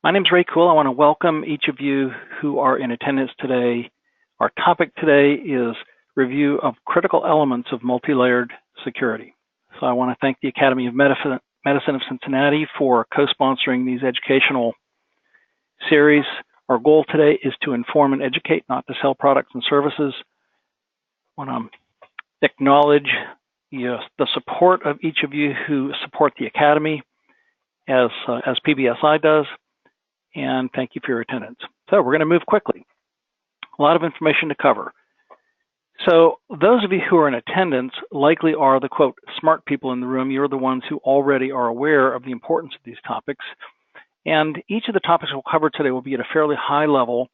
My name is Ray Cool. I want to welcome each of you who are in attendance today. Our topic today is review of critical elements of multi-layered security. So I want to thank the Academy of Medicine of Cincinnati for co-sponsoring these educational series. Our goal today is to inform and educate, not to sell products and services. I want to acknowledge the support of each of you who support the Academy as PBSI does. And thank you for your attendance. So we're going to move quickly. A lot of information to cover. So those of you who are in attendance likely are the, quote, smart people in the room. You're the ones who already are aware of the importance of these topics. And each of the topics we'll cover today will be at a fairly high level,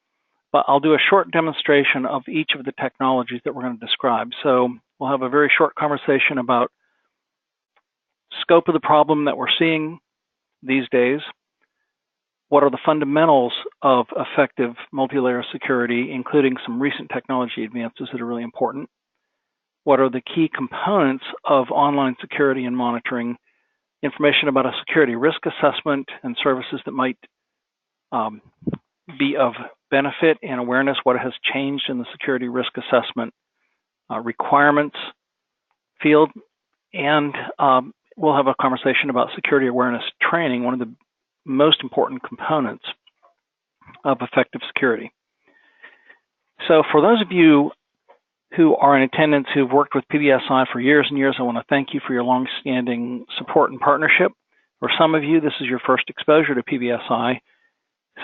but I'll do a short demonstration of each of the technologies that we're going to describe. So we'll have a very short conversation about scope of the problem that we're seeing these days. What are the fundamentals of effective multi-layer security, including some recent technology advances that are really important? What are the key components of online security and monitoring? Information about a security risk assessment and services that might be of benefit and awareness, what has changed in the security risk assessment requirements field, and we'll have a conversation about security awareness training, one of the most important components of effective security. So for those of you who are in attendance who've worked with PBSI for years and years, I want to thank you for your long-standing support and partnership. For some of you, this is your first exposure to PBSI.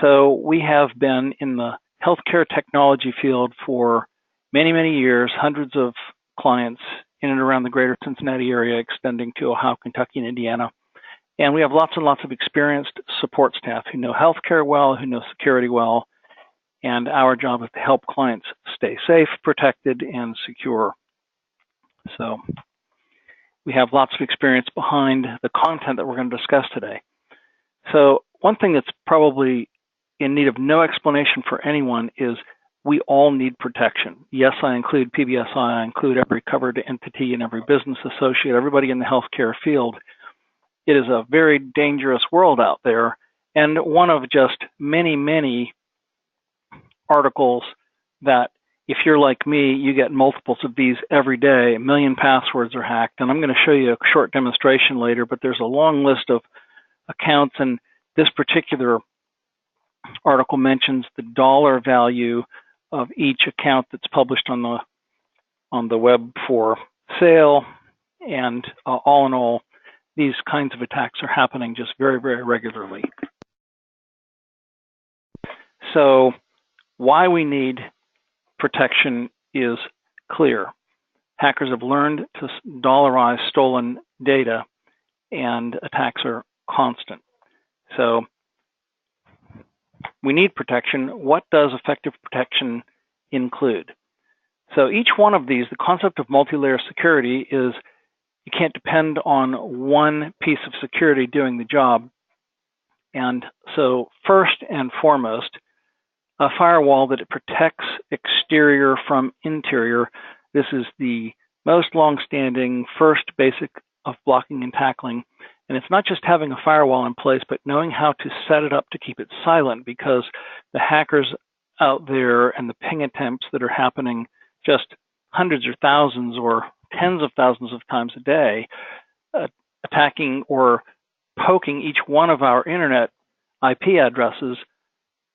So we have been in the healthcare technology field for many, many years, hundreds of clients in and around the greater Cincinnati area, extending to Ohio, Kentucky, and Indiana. And we have lots and lots of experienced support staff who know healthcare well, who know security well, and our job is to help clients stay safe, protected, and secure. So we have lots of experience behind the content that we're going to discuss today. So one thing that's probably in need of no explanation for anyone is we all need protection. Yes, I include PBSI, I include every covered entity and every business associate, everybody in the healthcare field. It is a very dangerous world out there, and one of just many, many articles that if you're like me, you get multiples of these every day. 1 million passwords are hacked, and I'm going to show you a short demonstration later, but there's a long list of accounts, and this particular article mentions the dollar value of each account that's published on the web for sale, and all in all, these kinds of attacks are happening just very, very regularly. So why we need protection is clear. Hackers have learned to dollarize stolen data, and attacks are constant. So we need protection. What does effective protection include? So each one of these, the concept of multi-layer security is you can't depend on one piece of security doing the job. And so first and foremost, a firewall that it protects exterior from interior. This is the most long-standing first basic of blocking and tackling. And it's not just having a firewall in place, but knowing how to set it up to keep it silent, because the hackers out there and the ping attempts that are happening just hundreds or thousands or tens of thousands of times a day, attacking or poking each one of our internet IP addresses,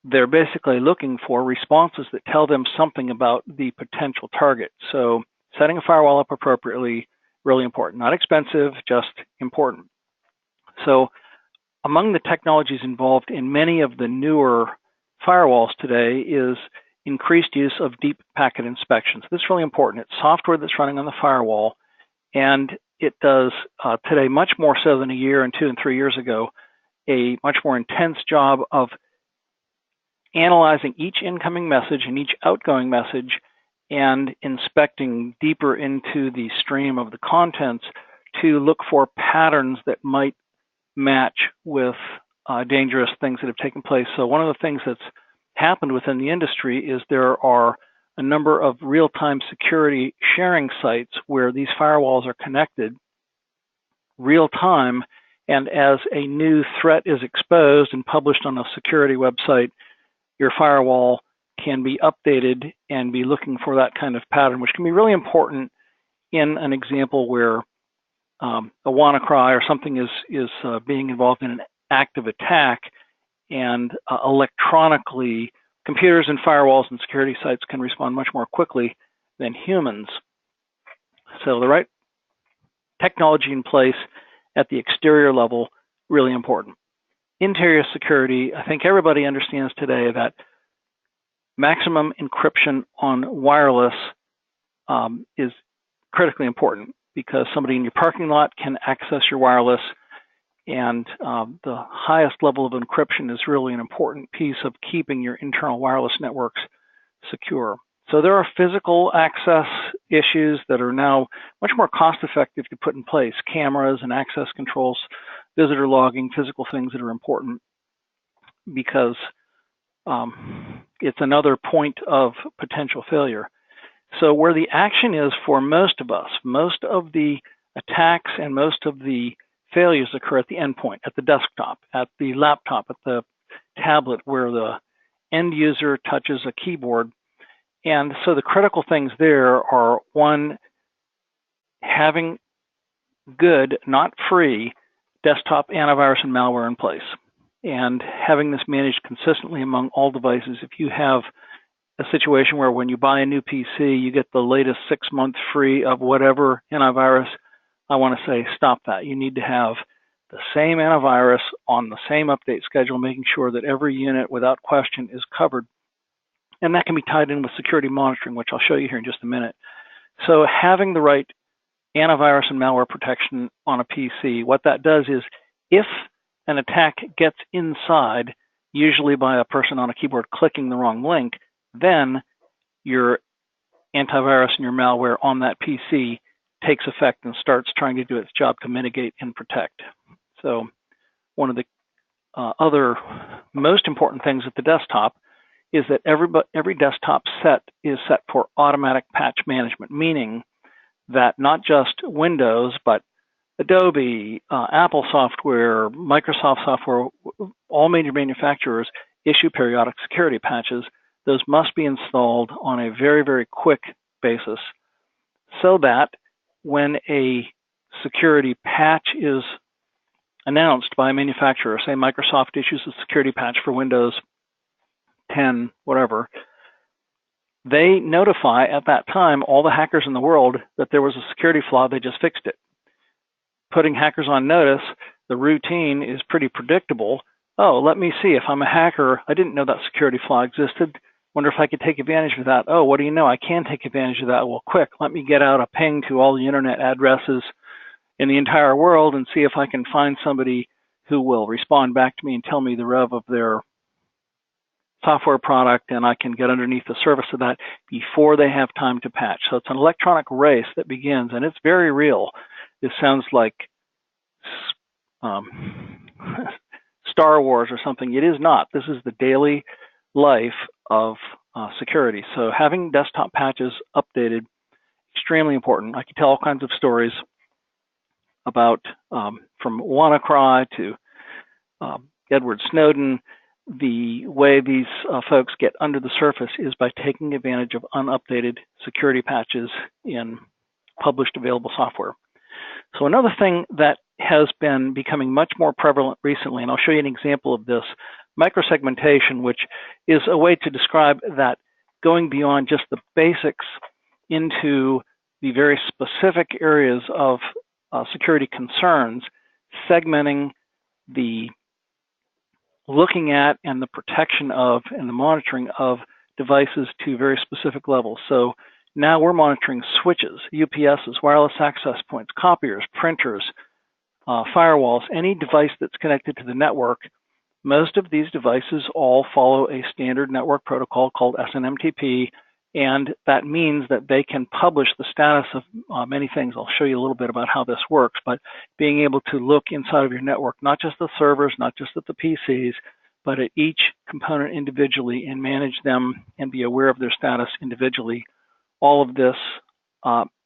they're basically looking for responses that tell them something about the potential target. So setting a firewall up appropriately, really important. Not expensive, just important. So among the technologies involved in many of the newer firewalls today is increased use of deep packet inspection. So this is really important. It's software that's running on the firewall, and it does today much more so than a year and 2 and 3 years ago, a much more intense job of analyzing each incoming message and each outgoing message and inspecting deeper into the stream of the contents to look for patterns that might match with dangerous things that have taken place. So one of the things that's happened within the industry is there are a number of real-time security sharing sites where these firewalls are connected real-time, And as a new threat is exposed and published on a security website, your firewall can be updated and be looking for that kind of pattern, which can be really important in an example where a WannaCry or something is being involved in an active attack, and electronically, computers and firewalls and security sites can respond much more quickly than humans. So the right technology in place at the exterior level, really important. Interior security, I think everybody understands today that maximum encryption on wireless is critically important, because somebody in your parking lot can access your wireless, and the highest level of encryption is really an important piece of keeping your internal wireless networks secure. So there are physical access issues that are now much more cost-effective to put in place: cameras and access controls, visitor logging, physical things that are important, because it's another point of potential failure. So where the action is for most of us, most of the attacks and most of the failures occur at the endpoint, at the desktop, at the laptop, at the tablet, where the end user touches a keyboard. And so the critical things there are, one, having good, not free, desktop antivirus and malware in place, and having this managed consistently among all devices. If you have a situation where when you buy a new PC, you get the latest 6 months free of whatever antivirus, I want to say stop that. You need to have the same antivirus on the same update schedule, making sure that every unit without question is covered. And that can be tied in with security monitoring, which I'll show you here in just a minute. So having the right antivirus and malware protection on a PC, what that does is, if an attack gets inside, usually by a person on a keyboard clicking the wrong link, then your antivirus and your malware on that PC takes effect and starts trying to do its job to mitigate and protect. So one of the other most important things at the desktop is that every desktop set is set for automatic patch management, meaning that not just Windows, but Adobe, Apple software, Microsoft software, all major manufacturers issue periodic security patches. Those must be installed on a very, very quick basis, so that when a security patch is announced by a manufacturer, say Microsoft issues a security patch for Windows 10, whatever, they notify at that time all the hackers in the world that there was a security flaw, they just fixed it. Putting hackers on notice, the routine is pretty predictable. Oh, let me see, if I'm a hacker, I didn't know that security flaw existed. Wonder if I could take advantage of that. Oh, what do you know? I can take advantage of that. Well, quick, let me get out a ping to all the internet addresses in the entire world and see if I can find somebody who will respond back to me and tell me the rev of their software product, and I can get underneath the surface of that before they have time to patch. So it's an electronic race that begins, and it's very real. This sounds like Star Wars or something. It is not. This is the daily life of security. So having desktop patches updated, extremely important. I could tell all kinds of stories about from WannaCry to Edward Snowden. The way these folks get under the surface is by taking advantage of unupdated security patches in published available software. So another thing that has been becoming much more prevalent recently, and I'll show you an example of this, microsegmentation, which is a way to describe that going beyond just the basics into the very specific areas of security concerns, segmenting the looking at and the protection of and the monitoring of devices to very specific levels. So now we're monitoring switches, UPSs, wireless access points, copiers, printers, firewalls, any device that's connected to the network. Most of these devices all follow a standard network protocol called SNMTP, and that means that they can publish the status of many things. I'll show you a little bit about how this works, but being able to look inside of your network, not just the servers, not just at the PCs, but at each component individually and manage them and be aware of their status individually. All of this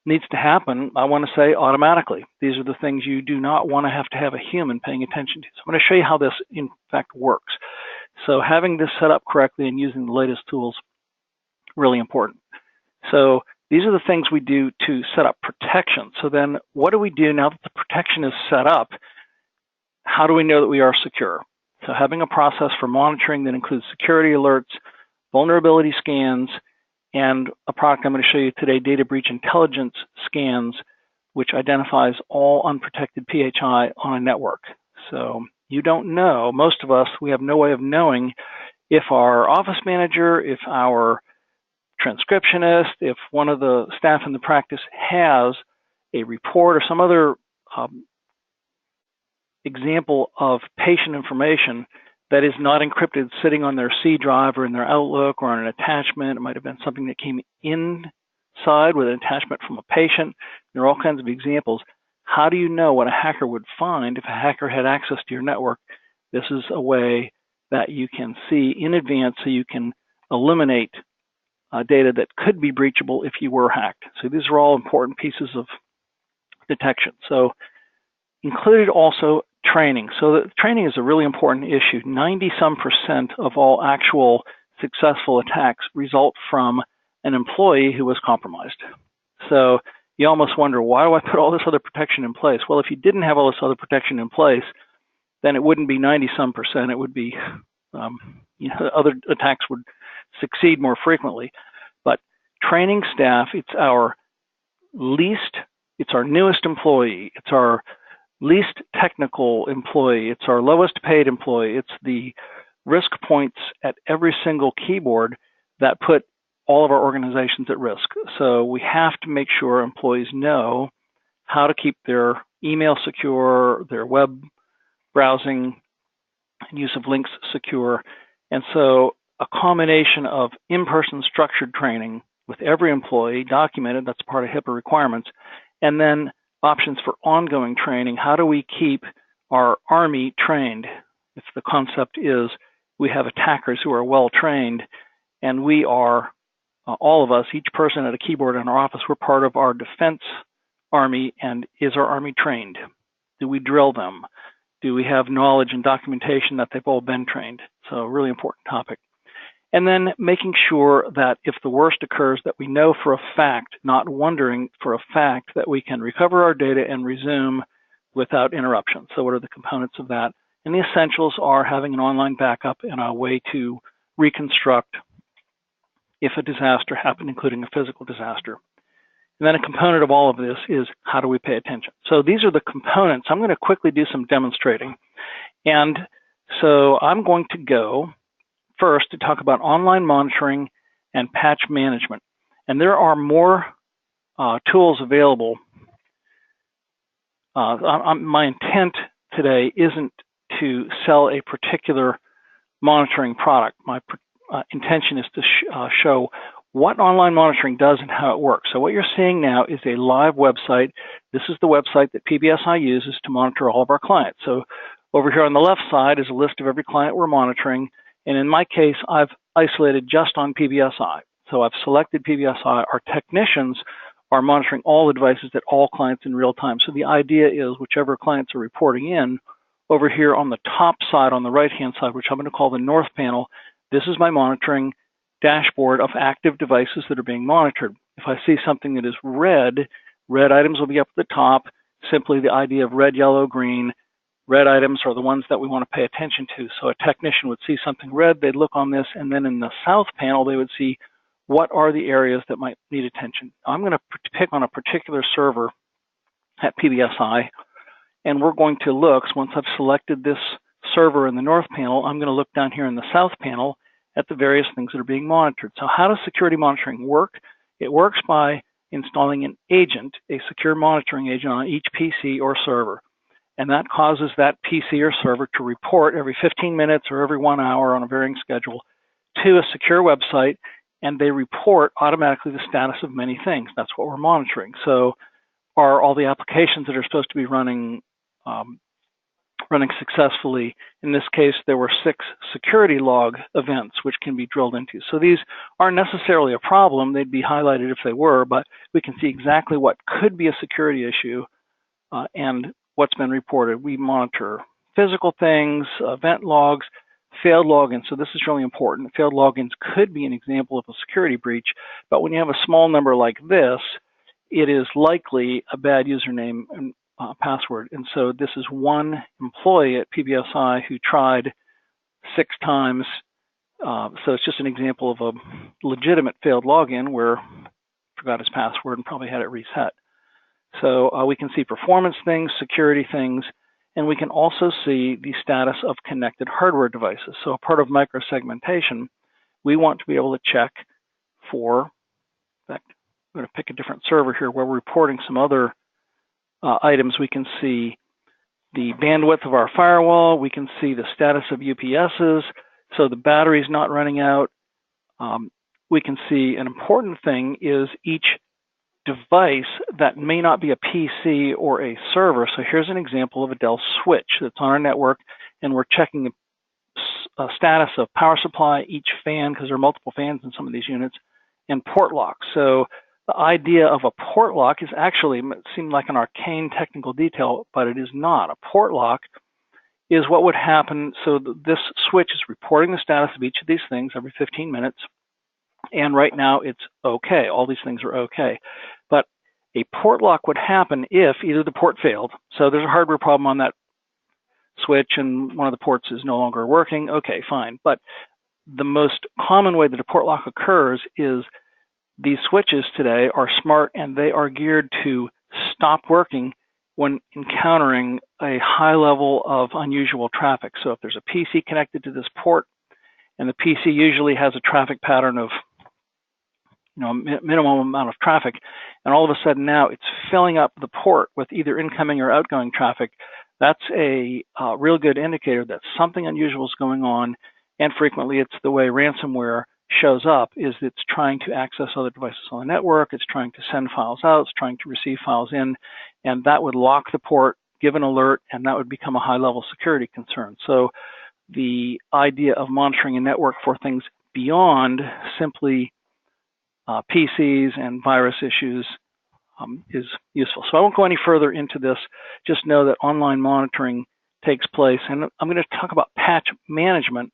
needs to happen, I want to say automatically. These are the things you do not want to have a human paying attention to. So I'm going to show you how this in fact works. So having this set up correctly and using the latest tools, really important. So these are the things we do to set up protection. So then what do we do now that the protection is set up? How do we know that we are secure? So having a process for monitoring that includes security alerts, vulnerability scans, and a product I'm going to show you today, data breach intelligence scans, which identifies all unprotected PHI on a network. So you don't know, most of us, we have no way of knowing if our office manager, if our transcriptionist, if one of the staff in the practice has a report or some other example of patient information that is not encrypted sitting on their C drive or in their Outlook or on an attachment. It might have been something that came inside with an attachment from a patient. There are all kinds of examples. How do you know what a hacker would find if a hacker had access to your network? This is a way that you can see in advance so you can eliminate data that could be breachable if you were hacked. So these are all important pieces of detection. So included also training. So the training is a really important issue. 90-some% of all actual successful attacks result from an employee who was compromised. So you almost wonder, why do I put all this other protection in place? Well, if you didn't have all this other protection in place, then it wouldn't be 90-some%. It would be, other attacks would succeed more frequently. But training staff, it's our newest employee, it's our least technical employee, it's our lowest paid employee, it's the risk points at every single keyboard that put all of our organizations at risk. So we have to make sure employees know how to keep their email secure, their web browsing and use of links secure. And so a combination of in-person structured training with every employee documented, that's part of HIPAA requirements, and then options for ongoing training. How do we keep our Army trained? If the concept is we have attackers who are well trained, and we are, all of us, each person at a keyboard in our office, we're part of our defense Army, and is our Army trained? Do we drill them? Do we have knowledge and documentation that they've all been trained? So a really important topic. And then making sure that if the worst occurs, that we know for a fact, not wondering for a fact, that we can recover our data and resume without interruption. So what are the components of that? And the essentials are having an online backup and a way to reconstruct if a disaster happened, including a physical disaster. And then a component of all of this is how do we pay attention? So these are the components. I'm going to quickly do some demonstrating. And so I'm going to go first to talk about online monitoring and patch management. And there are more tools available. My intent today isn't to sell a particular monitoring product. My intention is to show what online monitoring does and how it works. So what you're seeing now is a live website. This is the website that PBSI uses to monitor all of our clients. So over here on the left side is a list of every client we're monitoring. And in my case, I've isolated just on PBSI. So I've selected PBSI. Our technicians are monitoring all the devices at all clients in real time. So the idea is whichever clients are reporting in, over here on the top side, on the right-hand side, which I'm going to call the north panel, this is my monitoring dashboard of active devices that are being monitored. If I see something that is red items will be up at the top. Simply the idea of red, yellow, green. Red items are the ones that we want to pay attention to. So a technician would see something red, they'd look on this, and then in the south panel, they would see what are the areas that might need attention. I'm going to pick on a particular server at PBSI, and we're going to look, so once I've selected this server in the north panel, I'm going to look down here in the south panel at the various things that are being monitored. So how does security monitoring work? It works by installing an agent, a secure monitoring agent on each PC or server. And that causes that PC or server to report every 15 minutes or every 1 hour on a varying schedule to a secure website, and they report automatically the status of many things. That's what we're monitoring. So are all the applications that are supposed to be running running successfully. In this case, there were 6 security log events which can be drilled into. So these aren't necessarily a problem. They'd be highlighted if they were, but we can see exactly what could be a security issue and what's been reported. We monitor physical things, event logs, failed logins. So this is really important. Failed logins could be an example of a security breach, but when you have a small number like this, it is likely a bad username and password. And so this is one employee at PBSI who tried 6 times. So it's just an example of a legitimate failed login where forgot his password and probably had it reset. So we can see performance things, security things, and we can also see the status of connected hardware devices. So a part of microsegmentation, we want to be able to check for, in fact, I'm going to pick a different server here where we're reporting some other items. We can see the bandwidth of our firewall. We can see the status of UPSs, so the battery's not running out. We can see an important thing is each device that may not be a PC or a server. So here's an example of a Dell switch that's on our network, and we're checking the status of power supply, each fan, because there are multiple fans in some of these units, and port lock. So the idea of a port lock is actually, it seemed like an arcane technical detail, but it is not. A port lock is what would happen. So this switch is reporting the status of each of these things every 15 minutes. And right now it's okay. All these things are okay. But a port lock would happen if either the port failed. So there's a hardware problem on that switch and one of the ports is no longer working. Okay, fine. But the most common way that a port lock occurs is these switches today are smart and they are geared to stop working when encountering a high level of unusual traffic. So if there's a PC connected to this port and the PC usually has a traffic pattern of minimum amount of traffic, and all of a sudden now it's filling up the port with either incoming or outgoing traffic, that's a real good indicator that something unusual is going on. And frequently it's the way ransomware shows up, is it's trying to access other devices on the network, it's trying to send files out, it's trying to receive files in, and that would lock the port, give an alert, and that would become a high-level security concern. So the idea of monitoring a network for things beyond simply PCs and virus issues is useful. So I won't go any further into this. Just know that online monitoring takes place. And I'm going to talk about patch management.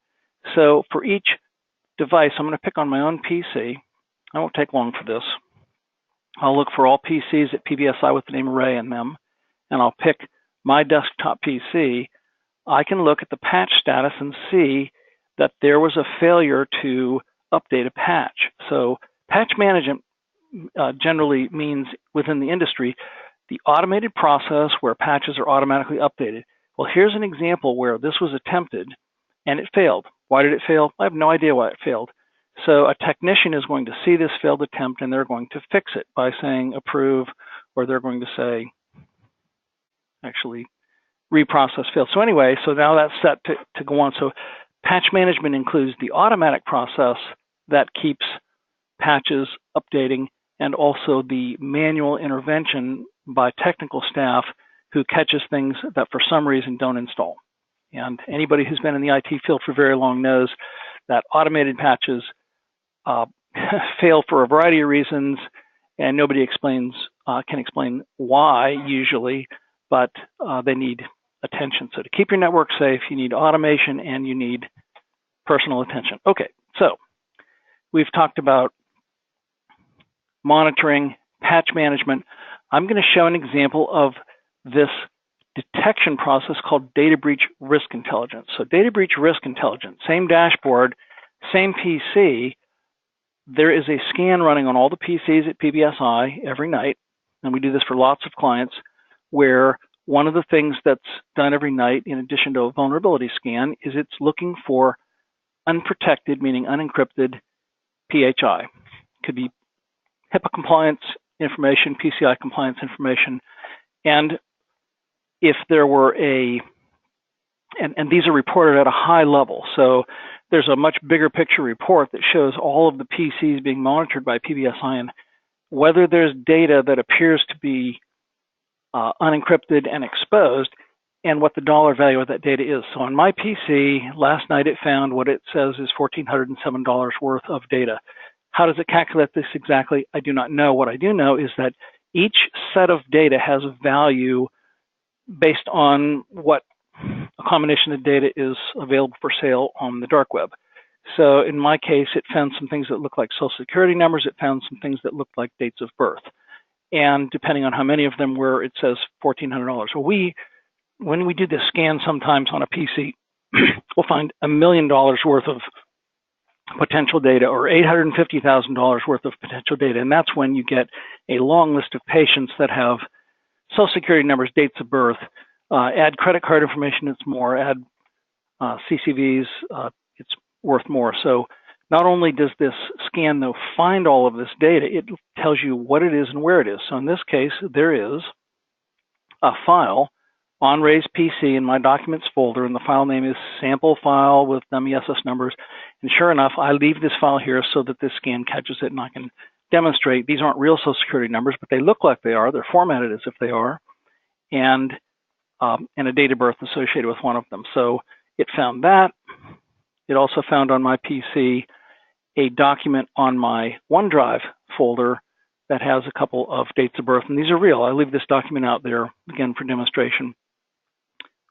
So for each device, I'm going to pick on my own PC. I won't take long for this. I'll look for all PCs at PBSI with the name array in them, and I'll pick my desktop PC. I can look at the patch status and see that there was a failure to update a patch. So patch management generally means within the industry, the automated process where patches are automatically updated. Well, here's an example where this was attempted and it failed. Why did it fail? I have no idea why it failed. So a technician is going to see this failed attempt and they're going to fix it by saying approve, or they're going to say actually reprocess failed. So anyway, so now that's set to go on. So patch management includes the automatic process that keeps patches updating, and also the manual intervention by technical staff who catches things that for some reason don't install. And anybody who's been in the IT field for very long knows that automated patches fail for a variety of reasons, and nobody can explain why usually, but they need attention. So to keep your network safe, you need automation and you need personal attention. Okay, so we've talked about monitoring, patch management. I'm going to show an example of this detection process called data breach risk intelligence. So data breach risk intelligence, same dashboard, same PC. There is a scan running on all the PCs at PBSI every night, and we do this for lots of clients, where one of the things that's done every night, in addition to a vulnerability scan, is it's looking for unprotected, meaning unencrypted PHI. Could be HIPAA compliance information, PCI compliance information, and if there were and these are reported at a high level. So there's a much bigger picture report that shows all of the PCs being monitored by PBSI and whether there's data that appears to be unencrypted and exposed. and what the dollar value of that data is. So on my PC, last night it found what it says is $1,407 worth of data. How does it calculate this exactly? I do not know. What I do know is that each set of data has a value based on what a combination of data is available for sale on the dark web. So in my case, it found some things that look like social security numbers. It found some things that looked like dates of birth. And depending on how many of them were, it says $1,400. Well, when we do this scan sometimes on a PC, we'll find $1 million worth of potential data or $850,000 worth of potential data. And that's when you get a long list of patients that have social security numbers, dates of birth, add credit card information, it's more, add CCVs, it's worth more. So not only does this scan, though, find all of this data, it tells you what it is and where it is. So in this case, there is a file on Ray's PC in my documents folder, and the file name is sample file with MESS numbers. And sure enough, I leave this file here so that this scan catches it and I can demonstrate these aren't real social security numbers, but they look like they are. They're formatted as if they are, and a date of birth associated with one of them. So it found that. It also found on my PC a document on my OneDrive folder that has a couple of dates of birth, and these are real. I leave this document out there, again, for demonstration.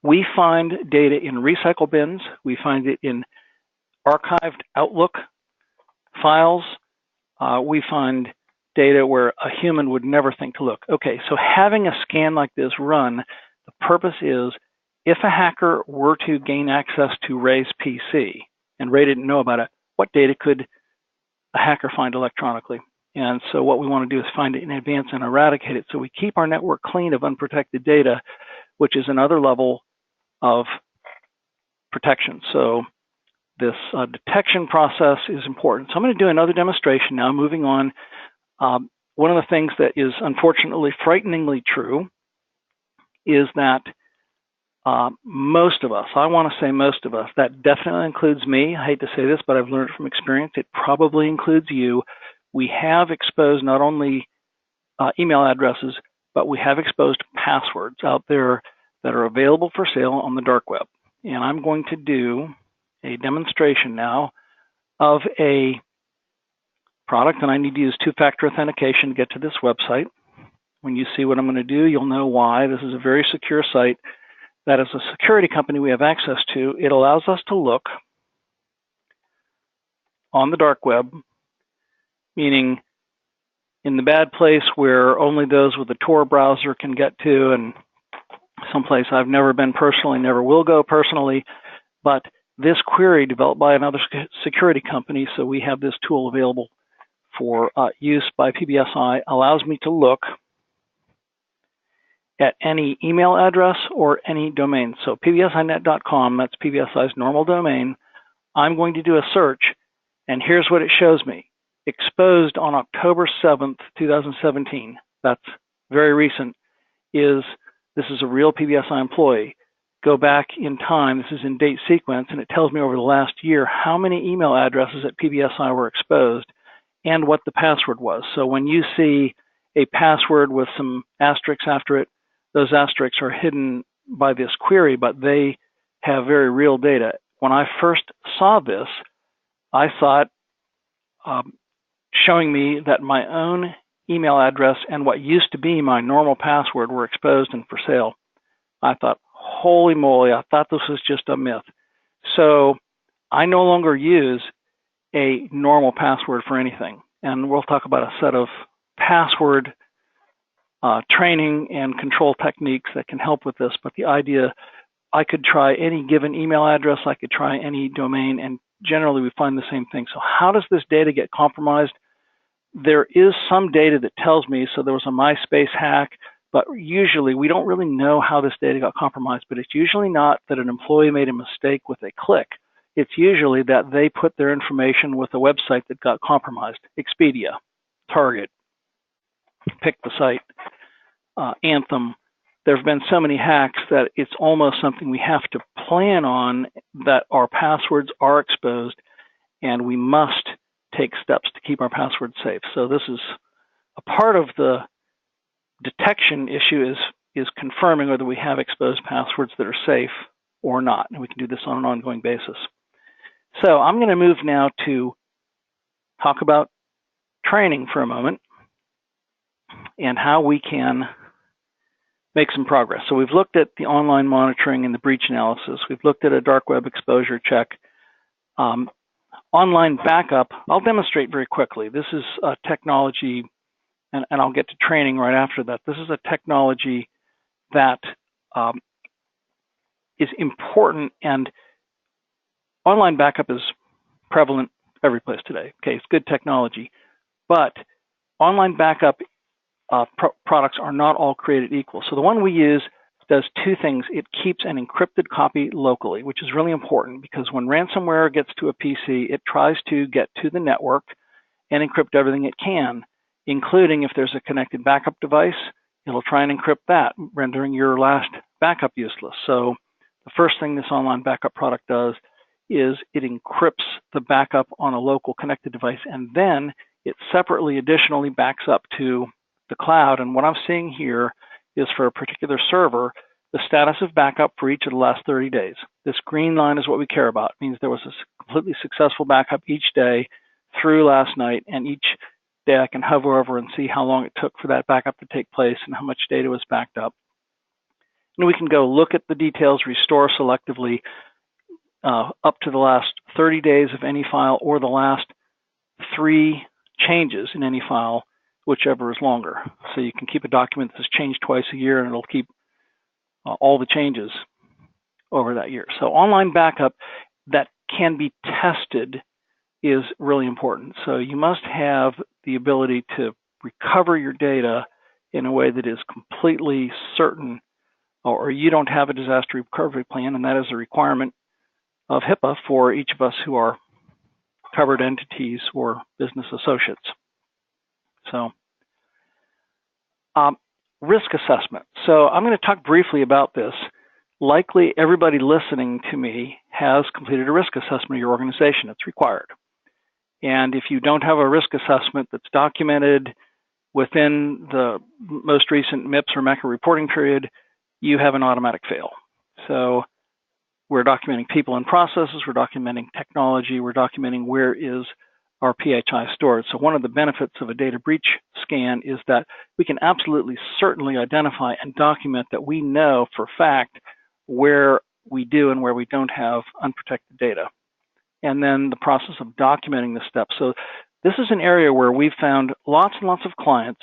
We find data in recycle bins. We find it in archived Outlook files. We find data where a human would never think to look. Okay, so having a scan like this run, the purpose is if a hacker were to gain access to Ray's PC and Ray didn't know about it, what data could a hacker find electronically? And so what we want to do is find it in advance and eradicate it so we keep our network clean of unprotected data, which is another level of protection. So this detection process is important. So I'm going to do another demonstration now, moving on. One of the things that is unfortunately frighteningly true is that most of us, I want to say most of us, that definitely includes me. I hate to say this, but I've learned from experience, it probably includes you. We have exposed not only email addresses, but we have exposed passwords out there that are available for sale on the dark web. And I'm going to do a demonstration now of a product, and I need to use two-factor authentication to get to this website. When you see what I'm going to do, you'll know why. This is a very secure site that is a security company we have access to. It allows us to look on the dark web, meaning in the bad place where only those with a Tor browser can get to, and someplace I've never been personally, never will go personally. But this query developed by another security company, so we have this tool available for use by PBSI, allows me to look at any email address or any domain. So pbsinet.com, that's PBSI's normal domain. I'm going to do a search, and here's what it shows me. Exposed on October 7th, 2017, that's very recent, this is a real PBSI employee. Go back in time, this is in date sequence, and it tells me over the last year how many email addresses at PBSI were exposed and what the password was. So when you see a password with some asterisks after it, those asterisks are hidden by this query, but they have very real data. When I first saw this, I saw it showing me that my own email address and what used to be my normal password were exposed and for sale. I thought, holy moly, I thought this was just a myth. So I no longer use a normal password for anything. And we'll talk about a set of password training and control techniques that can help with this. But the idea, I could try any given email address, I could try any domain, and generally we find the same thing. So how does this data get compromised? There is some data that tells me, so there was a MySpace hack, but usually we don't really know how this data got compromised, but it's usually not that an employee made a mistake with a click. It's usually that they put their information with a website that got compromised. Expedia, Target, pick the site, Anthem. There have been so many hacks that it's almost something we have to plan on, that our passwords are exposed and we must take steps to keep our passwords safe. So this is a part of the detection issue, is is confirming whether we have exposed passwords that are safe or not. And we can do this on an ongoing basis. So I'm going to move now to talk about training for a moment and how we can make some progress. So we've looked at the online monitoring and the breach analysis. We've looked at a dark web exposure check. Online backup, I'll demonstrate very quickly. This is a technology, and I'll get to training right after that. This is a technology that is important, and online backup is prevalent every place today. Okay, it's good technology, but online backup products are not all created equal. So the one we use does two things. It keeps an encrypted copy locally, which is really important because when ransomware gets to a PC, it tries to get to the network and encrypt everything it can, including if there's a connected backup device, it'll try and encrypt that, rendering your last backup useless. So the first thing this online backup product does is it encrypts the backup on a local connected device, and then it separately additionally backs up to the cloud. And what I'm seeing here is for a particular server, the status of backup for each of the last 30 days. This green line is what we care about. It means there was a completely successful backup each day through last night, and each day I can hover over and see how long it took for that backup to take place and how much data was backed up. And we can go look at the details, restore selectively up to the last 30 days of any file or the last 3 changes in any file, whichever is longer. So you can keep a document that's changed twice a year, and it'll keep all the changes over that year. So online backup that can be tested is really important. So you must have the ability to recover your data in a way that is completely certain, or you don't have a disaster recovery plan, and that is a requirement of HIPAA for each of us who are covered entities or business associates. So risk assessment. So I'm going to talk briefly about this. Likely everybody listening to me has completed a risk assessment of your organization. It's required. And if you don't have a risk assessment that's documented within the most recent MIPS or MECA reporting period, you have an automatic fail. So we're documenting people and processes, we're documenting technology, we're documenting where is our PHI stored. So one of the benefits of a data breach scan is that we can absolutely certainly identify and document that we know for fact where we do and where we don't have unprotected data. And then the process of documenting the steps. So this is an area where we've found lots and lots of clients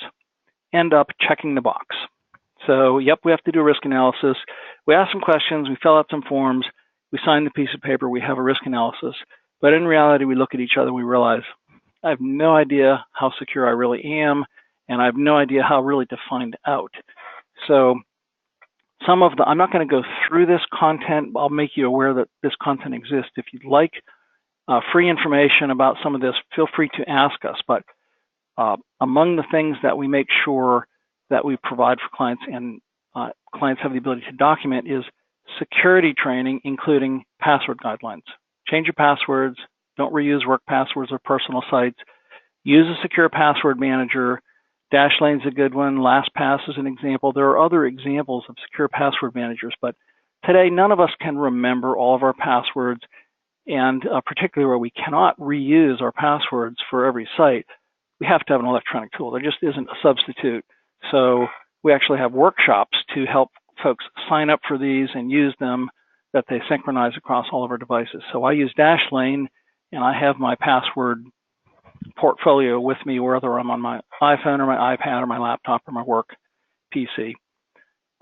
end up checking the box. So, yep, we have to do a risk analysis. We ask some questions, we fill out some forms, we sign the piece of paper, we have a risk analysis. But in reality, we look at each other and we realize, I have no idea how secure I really am, and I have no idea how really to find out. So some of the, I'm not going to go through this content, I'll make you aware that this content exists. If you'd like free information about some of this, feel free to ask us. But among the things that we make sure that we provide for clients and clients have the ability to document is security training, including password guidelines. Change your passwords, don't reuse work passwords or personal sites, use a secure password manager. Dashlane's a good one, LastPass is an example. There are other examples of secure password managers, but today none of us can remember all of our passwords, and particularly where we cannot reuse our passwords for every site, we have to have an electronic tool. There just isn't a substitute. So we actually have workshops to help folks sign up for these and use them, that they synchronize across all of our devices. So I use Dashlane, and I have my password portfolio with me whether I'm on my iPhone or my iPad or my laptop or my work PC.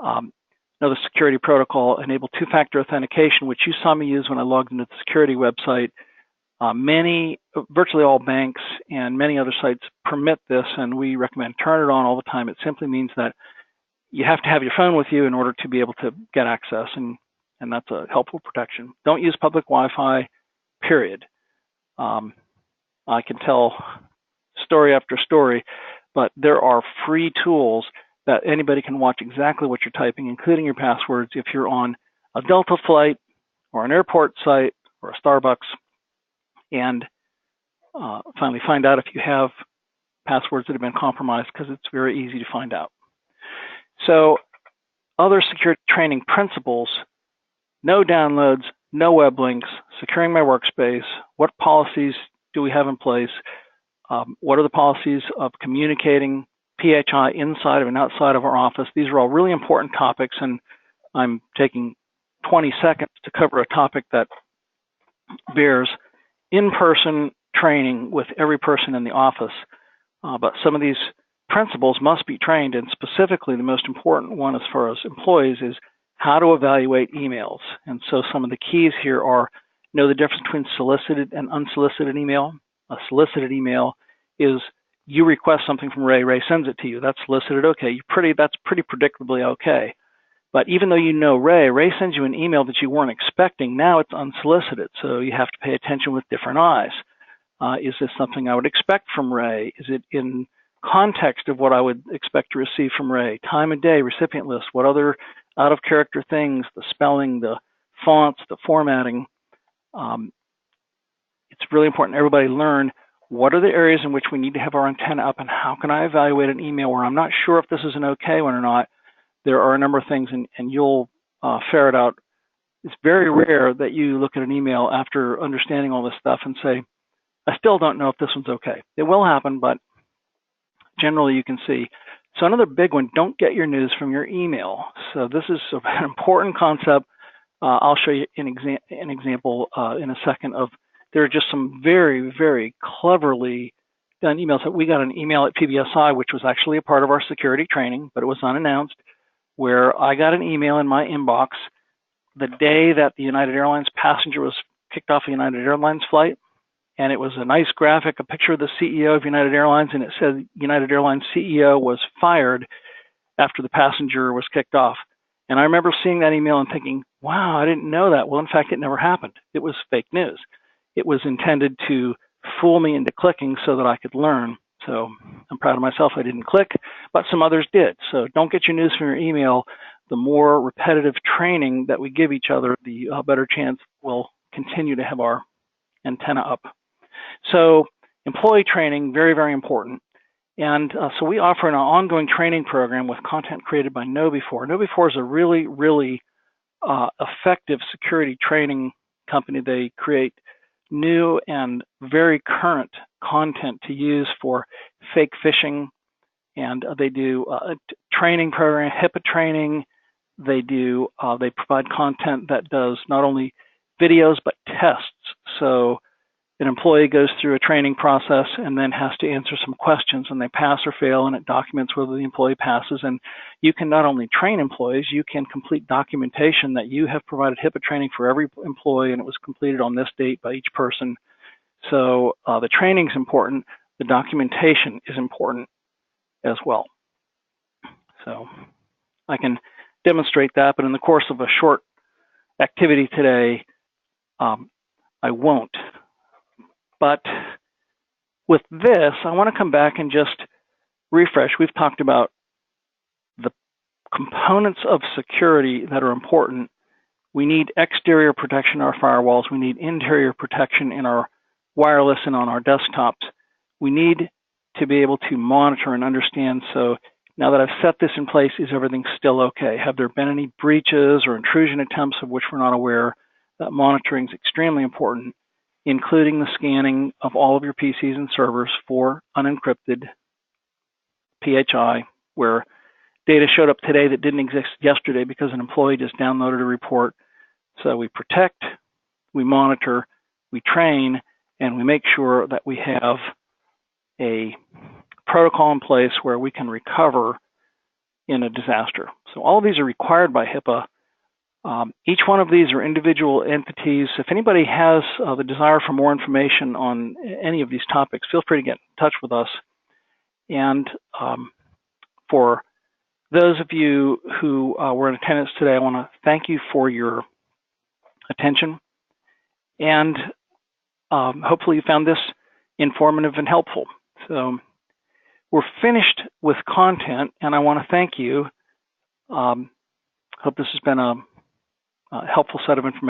Another security protocol, enable two-factor authentication, which you saw me use when I logged into the security website. Virtually all banks and many other sites permit this, and we recommend turn it on all the time. It simply means that you have to have your phone with you in order to be able to get access, and that's a helpful protection. Don't use public Wi-Fi, period. I can tell story after story, but there are free tools that anybody can watch exactly what you're typing, including your passwords, if you're on a Delta flight or an airport site or a Starbucks, and finally find out if you have passwords that have been compromised, because it's very easy to find out. So other security training principles, no downloads, no web links, securing my workspace, what policies do we have in place, what are the policies of communicating PHI inside and outside of our office. These are all really important topics, and I'm taking 20 seconds to cover a topic that bears in-person training with every person in the office. But some of these principles must be trained, and specifically the most important one as far as employees is how to evaluate emails. And so some of the keys here are know the difference between solicited and unsolicited email. A solicited email is you request something from Ray, Ray sends it to you. That's solicited, okay. That's pretty predictably okay. But even though you know Ray sends you an email that you weren't expecting, now it's unsolicited. So you have to pay attention with different eyes. Is this something I would expect from Ray? Is it in context of what I would expect to receive from Ray? Time of day, recipient list, what other out of character things, the spelling, the fonts, the formatting. It's really important everybody learn what are the areas in which we need to have our antenna up, and how can I evaluate an email where I'm not sure if this is an okay one or not. There are a number of things, and you'll ferret out. It's very rare that you look at an email after understanding all this stuff and say, I still don't know if this one's okay. It will happen, but generally you can see. So another big one, don't get your news from your email. So this is an important concept. I'll show you an example in a second of, there are just some very, very cleverly done emails. We got an email at PBSI, which was actually a part of our security training, but it was unannounced, where I got an email in my inbox the day that the United Airlines passenger was kicked off a United Airlines flight. And it was a nice graphic, a picture of the CEO of United Airlines, and it said United Airlines CEO was fired after the passenger was kicked off. And I remember seeing that email and thinking, wow, I didn't know that. Well, in fact, it never happened. It was fake news. It was intended to fool me into clicking so that I could learn. So I'm proud of myself. I didn't click, but some others did. So don't get your news from your email. The more repetitive training that we give each other, the better chance we'll continue to have our antenna up. So employee training, very, very important. And so we offer an ongoing training program with content created by KnowBe4. KnowBe4 is a really, really effective security training company. They create new and very current content to use for fake phishing. And they do a training program, HIPAA training. They provide content that does not only videos, but tests. So an employee goes through a training process and then has to answer some questions, and they pass or fail, and it documents whether the employee passes. And you can not only train employees, you can complete documentation that you have provided HIPAA training for every employee, and it was completed on this date by each person. So the training is important. The documentation is important as well. So I can demonstrate that, but in the course of a short activity today, I won't. But with this, I want to come back and just refresh. We've talked about the components of security that are important. We need exterior protection in our firewalls. We need interior protection in our wireless and on our desktops. We need to be able to monitor and understand. So now that I've set this in place, is everything still okay? Have there been any breaches or intrusion attempts of which we're not aware? That monitoring is extremely important, including the scanning of all of your PCs and servers for unencrypted PHI, where data showed up today that didn't exist yesterday because an employee just downloaded a report. So we protect, we monitor, we train, and we make sure that we have a protocol in place where we can recover in a disaster. So all of these are required by HIPAA. Each one of these are individual entities. If anybody has the desire for more information on any of these topics, feel free to get in touch with us. And for those of you who were in attendance today, I want to thank you for your attention. And hopefully you found this informative and helpful. So we're finished with content, and I want to thank you. Hope this has been a helpful set of information.